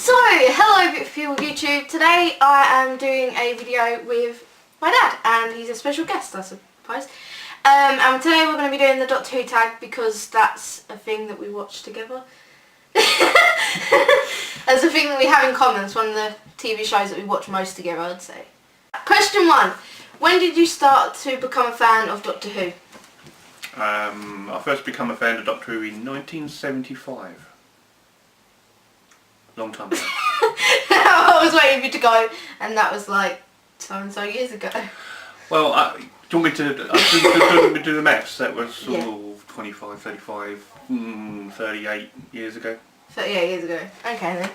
So, hello people of YouTube. Today I am doing a video with my dad, and he's a special guest, I suppose. And today we're going to be doing the Doctor Who tag because that's a thing that we watch together. That's a thing that we have in common. It's one of the TV shows that we watch most together, I'd say. Question 1. When did you start to become a fan of Doctor Who? I first became a fan of Doctor Who in 1975. Long time ago. I was waiting for you to go, and that was like so and so years ago. Well, do you want me to do the maths? That was sort of 25, 35, 38 years ago. 38 years ago. Okay then.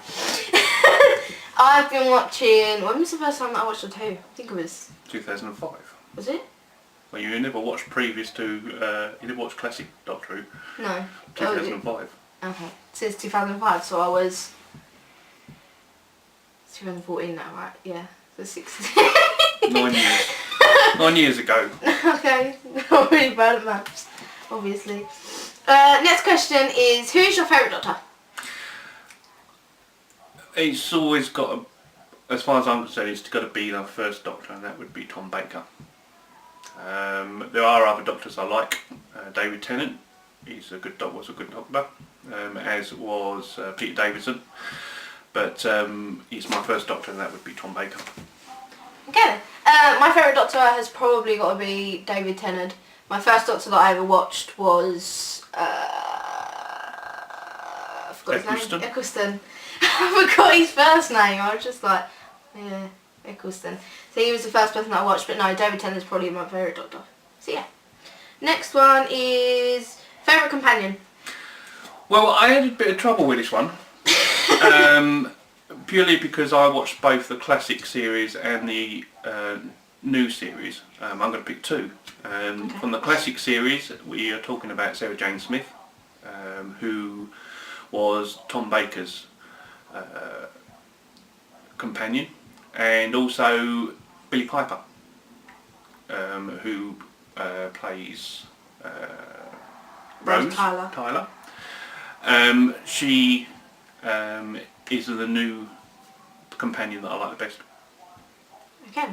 I've been watching... When was the first time that I watched Doctor Who? I think it was... 2005. Was it? Well, you never watched previous to... you never watched classic Doctor Who? No. 2005. Okay. Since 2005, so I was... 2014 now, right? Yeah. So 16. 9 years. 9 years ago. Okay. Not really bad at maths, obviously. Next question is, who is your favourite Doctor? It's always got, as far as I'm concerned, it's got to be the first Doctor, and that would be Tom Baker. There are other Doctors I like. David Tennant, was a good Doctor, as was Peter Davison. But he's my first Doctor, and that would be Tom Baker. Okay. My favourite Doctor has probably got to be David Tennant. My first Doctor that I ever watched was... I forgot his name. Eccleston. I forgot his first name. I was just like, yeah, Eccleston. So he was the first person that I watched, but no, David Tennant is probably my favourite Doctor. So yeah. Next one is favourite companion. Well, I had a bit of trouble with this one. Purely because I watched both the classic series and the new series. I'm going to pick two. Okay. From the classic series, we are talking about Sarah Jane Smith, who was Tom Baker's companion, and also Billie Piper, who plays Rose Tyler. She is the new companion that I like the best. Okay.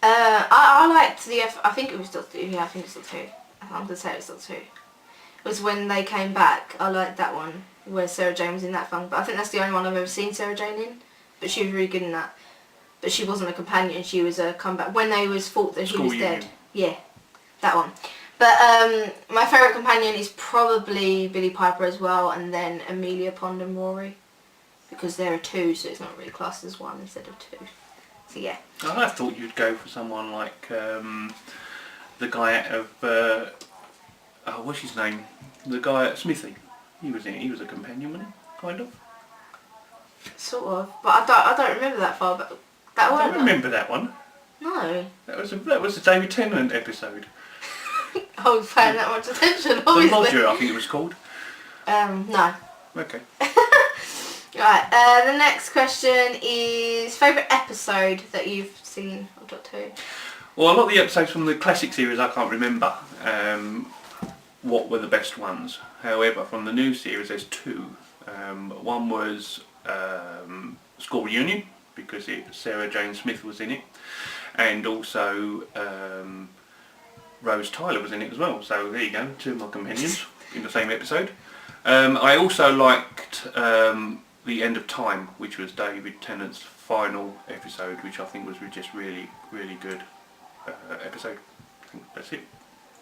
I liked the... I think it was Doctor Who. Yeah, I think it's Doctor Who. I'm going to say it was Doctor Who. It was when they came back. I liked that one, where Sarah Jane was in that film. But I think that's the only one I've ever seen Sarah Jane in. But she was really good in that. But she wasn't a companion. She was a comeback. When they was thought that he was dead. Yeah, that one. But my favourite companion is probably Billie Piper as well, and then Amelia Pond and Rory. Because there are two, so it's not really classed as one instead of two. So yeah. I thought you'd go for someone like the guy out of what's his name? The guy at Smithy. He was in it. He was a companion, wasn't he? Kind of. Sort of, but I don't remember that far. But that one. I don't remember that one. No. That was a David Tennant episode. I was paying that much attention. Obviously. The Lodger, I think it was called. No. Okay. Right, the next question is favourite episode that you've seen of Doctor Who? Well, a lot of the episodes from the classic series I can't remember what were the best ones. However, from the new series there's two. One was School Reunion, because Sarah Jane Smith was in it, and also Rose Tyler was in it as well. So there you go, two of my companions in the same episode. I also liked The End of Time, which was David Tennant's final episode, which I think was just really, really good episode. I think that's it.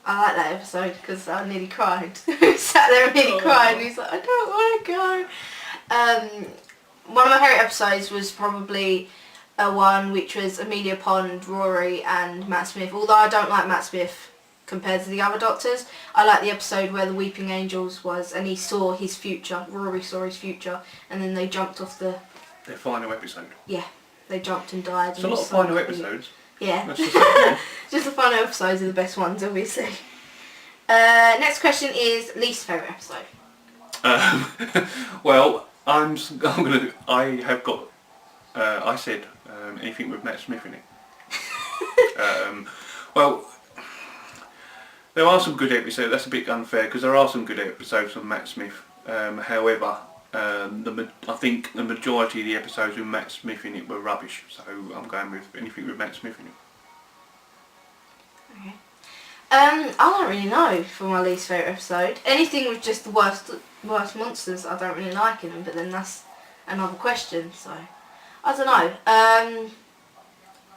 I like that episode because I nearly cried. We sat there and nearly cried, and he's like, I don't want to go. One of my favourite episodes was probably one which was Amelia Pond, Rory and Matt Smith. Although I don't like Matt Smith compared to the other Doctors, I like the episode where the Weeping Angels was, and he saw his future, Rory saw his future, and then they jumped off their final episode. Yeah, they jumped and died. It's a lot of final episodes. Yeah. That's just just the final episodes are the best ones, obviously. Next question is least favourite episode. Well, I said anything with Matt Smith in it. Well, there are some good episodes. That's a bit unfair because there are some good episodes from Matt Smith. However, I think the majority of the episodes with Matt Smith in it were rubbish, so I'm going with anything with Matt Smith in it. Okay. I don't really know for my least favourite episode. Anything with just the worst monsters I don't really like in them, but then that's another question, so I don't know.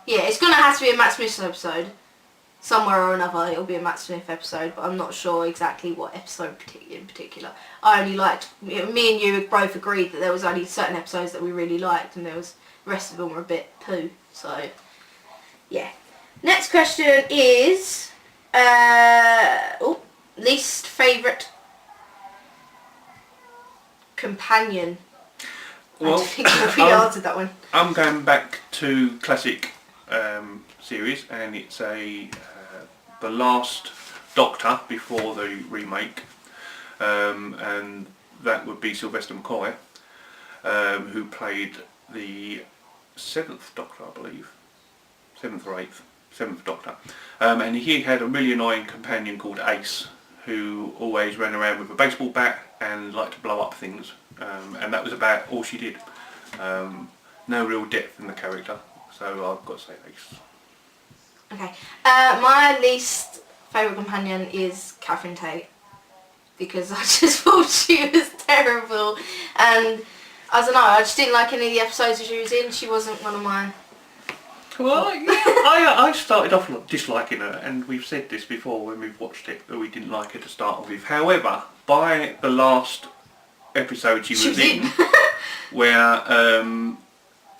Yeah, it's going to have to be a Matt Smith episode. Somewhere or another it'll be a Matt Smith episode, but I'm not sure exactly what episode in particular. I only liked, me and you both agreed that there was only certain episodes that we really liked, and the rest of them were a bit poo, so yeah. Next question is, least favourite companion. Well, I think I've already answered that one. I'm going back to classic series, and it's the last Doctor before the remake, and that would be Sylvester McCoy, who played the 7th Doctor, I believe, 7th or 8th, 7th Doctor, and he had a really annoying companion called Ace, who always ran around with a baseball bat and liked to blow up things, and that was about all she did. No real depth in the character, so I've got to say Ace. Okay, my least favourite companion is Catherine Tate, because I just thought she was terrible, and I don't know, I just didn't like any of the episodes that she was in. She wasn't one of my... Well, yeah, I started off disliking her, and we've said this before when we've watched it, that we didn't like her to start with. However, by the last episode she was in, where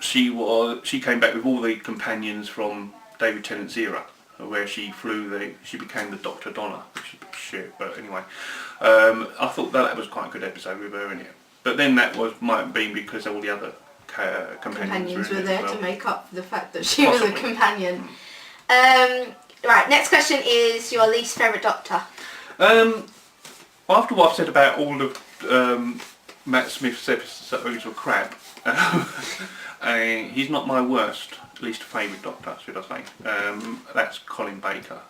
she came back with all the companions from David Tennant's era, where she became the Dr. Donna, which is a bit shit, but anyway. I thought that was quite a good episode with her in it. But then that might have been because all the other companions were there to make up for the fact that she Possibly. was a companion. Right, next question is your least favourite Doctor. After what I've said about all of Matt Smith's episodes were crap, he's not my least favourite Doctor, should I say. That's Colin Baker.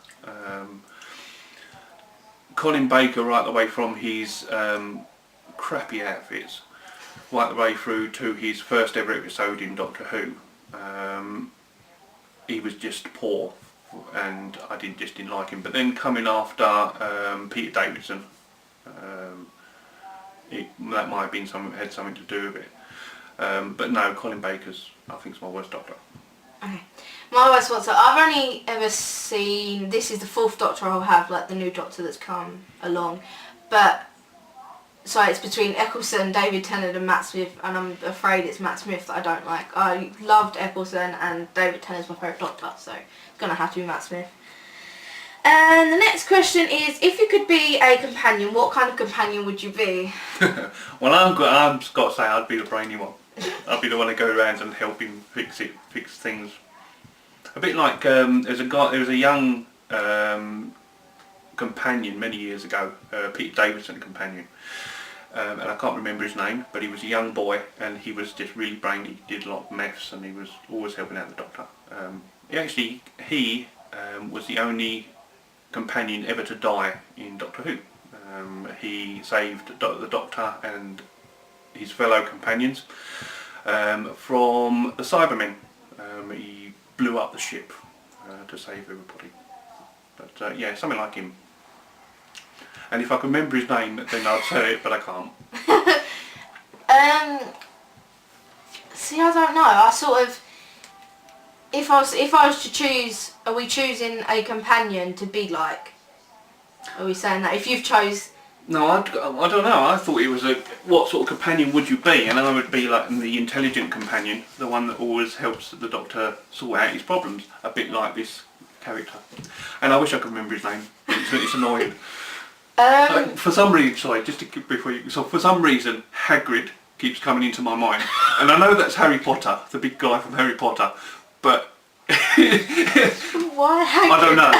Colin Baker, right the way from his crappy outfits, right the way through to his first ever episode in Doctor Who, he was just poor, and I didn't like him. But then coming after Peter Davidson, that might have been had something to do with it. But no, Colin Baker's, I think, is my worst Doctor. Okay. My worst Doctor, I've only ever seen, this is the 4th Doctor I'll have, like the new Doctor that's come along, but so it's between Eccleston, David Tennant and Matt Smith, and I'm afraid it's Matt Smith that I don't like. I loved Eccleston, and David Tennant's my favourite Doctor, so it's going to have to be Matt Smith. And the next question is, if you could be a companion, what kind of companion would you be? Well, I've got to say I'd be the brainy one. I'd be the one to go around and help him fix things. A bit like there was a young companion many years ago, Peter Davidson companion, and I can't remember his name, but he was a young boy, and he was just really brainy. He did a lot of maths, and he was always helping out the Doctor. He was the only companion ever to die in Doctor Who. He saved the Doctor and his fellow companions from the Cybermen. He blew up the ship to save everybody. But yeah, something like him. And if I can remember his name, then I'd say it, but I can't. See, I don't know. I sort of, if I was to choose, are we choosing a companion to be like? Are we saying that if you've chose? No, I don't know. I thought it was what sort of companion would you be? And I would be like the intelligent companion, the one that always helps the Doctor sort out his problems, a bit like this character. And I wish I could remember his name. It's annoying. For some reason, sorry, just to before you. So for some reason, Hagrid keeps coming into my mind, and I know that's Harry Potter, the big guy from Harry Potter, but why Hagrid? I don't know.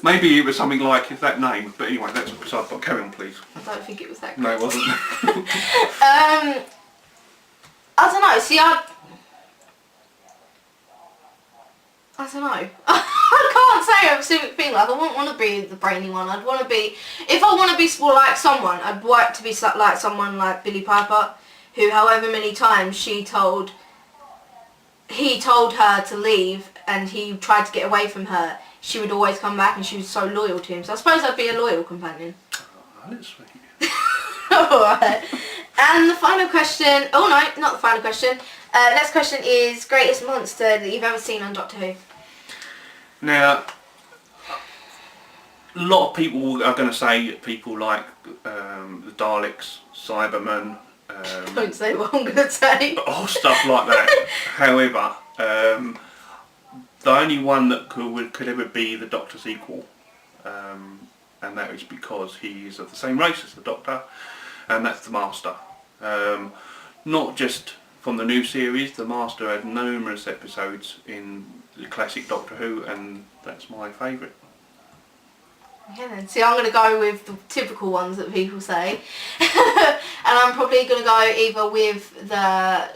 Maybe it was something like that name, but anyway, that's beside the point. Carry on, please. I don't think it was that good. No, it wasn't. I don't know. See, I don't know. I can't say a specific thing. Like, I wouldn't want to be the brainy one. I'd want to be, if I want to be more like someone, I'd like to be like someone like Billie Piper, who however many times he told her to leave and he tried to get away from her, she would always come back and she was so loyal to him. So I suppose I'd be a loyal companion. Oh, that's sweet. Alright. And the final question, oh no, not the final question. Next question is greatest monster that you've ever seen on Doctor Who. Now, a lot of people are going to say people like the Daleks, Cybermen, Don't say what I'm going to say. stuff like that. However, the only one that could ever be the Doctor's equal, and that is because he is of the same race as the Doctor, and that's the Master. Not just from the new series, the Master had numerous episodes in the classic Doctor Who, and that's my favourite. Okay then, see, I'm going to go with the typical ones that people say. And I'm probably going to go either with the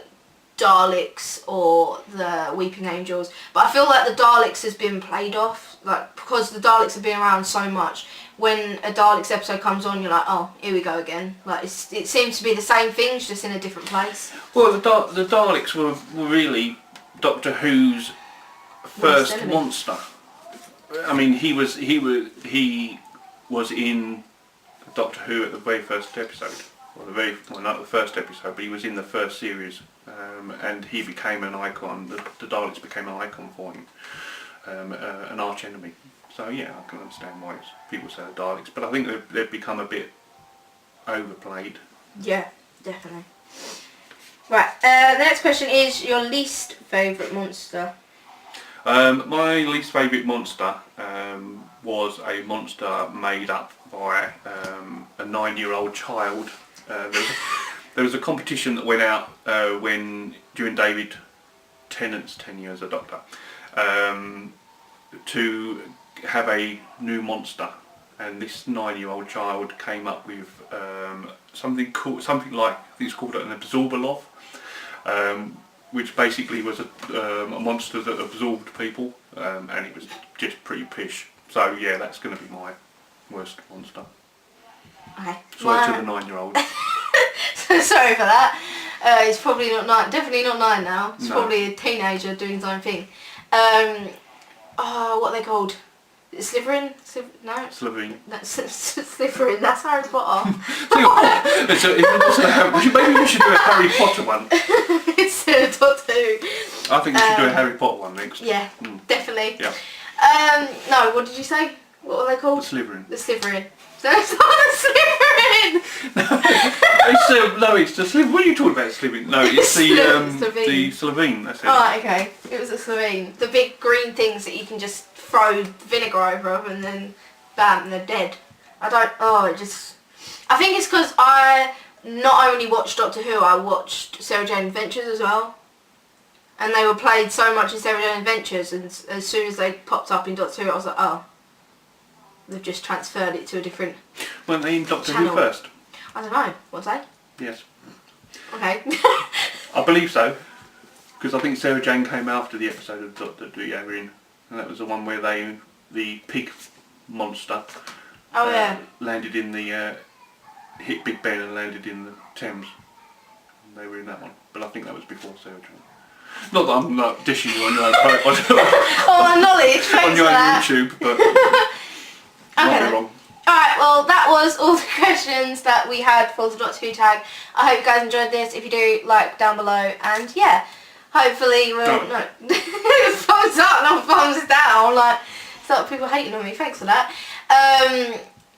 Daleks or the Weeping Angels. But I feel like the Daleks has been played off, like, because the Daleks have been around so much. When a Daleks episode comes on, you're like, oh, here we go again. Like, it seems to be the same things, just in a different place. Well, the Daleks were really Doctor Who's first monster. I mean, he was in Doctor Who at the very first episode, or not the first episode, but he was in the first series, and he became an icon. The Daleks became an icon for him, an arch enemy. So yeah, I can understand why people say the Daleks, but I think they've become a bit overplayed. Yeah, definitely. Right, the next question is your least favourite monster. My least favourite monster was a monster made up by a 9-year-old child. There was a competition that went out during David Tennant's tenure as a Doctor to have a new monster, and this 9-year-old child came up with something like, I think it's called an absorber which basically was a monster that absorbed people, and it was just pretty pish. So yeah, that's going to be my worst monster. Okay. Sorry to the 9-year-old. Sorry for that. It's probably not 9, definitely not 9 now. It's No. probably a teenager doing his own thing. What are they called? Slytherin? No? Slytherin. That's Slytherin, that's Harry Potter. Maybe we should do a Harry Potter one. It's Doctor Who. I think we should do a Harry Potter one next. Yeah, definitely. Yeah. No, what did you say? What are they The called? Slytherin. The Slytherin. So it's not the Slytherin! No, it's the Slytherin. What are you talking about, Slytherin? No, it's the Slytherin. That's it. Oh, okay. It was a Slytherin. The big green things that you can just throw vinegar over them and then bam, they're dead. I think it's because I not only watched Doctor Who, I watched Sarah Jane Adventures as well. And they were played so much in Sarah Jane Adventures, and as soon as they popped up in Doctor Who, I was like, oh, they've just transferred it to a different Weren't they in Doctor channel. Who first? I don't know. Was they? Yes. Okay. I believe so, because I think Sarah Jane came after the episode of Doctor Who they were in, and that was the one where the pig monster landed in the hit Big Ben and landed in the Thames. And they were in that one, but I think that was before Sarah Jane. Not that I'm not dishing you on your own Oh, my knowledge. Thanks on your for own that. YouTube, but Okay. might be wrong. Alright, well that was all the questions that we had for the Doctor Who tag. I hope you guys enjoyed this. If you do, like down below, and yeah, hopefully we'll... No. Thumbs up, not thumbs down. Like, start people hating on me. Thanks for that.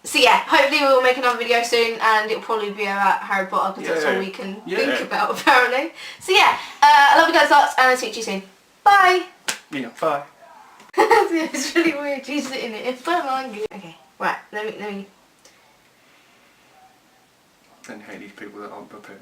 So yeah, hopefully we'll make another video soon, and it'll probably be about Harry Potter, because that's all we can think about apparently. So yeah, I love you guys lots, and I'll speak to you soon. Bye! Yeah, bye. It's really weird, she's sitting in it. I don't like it. Okay, right, let me... And hate these people that aren't prepared.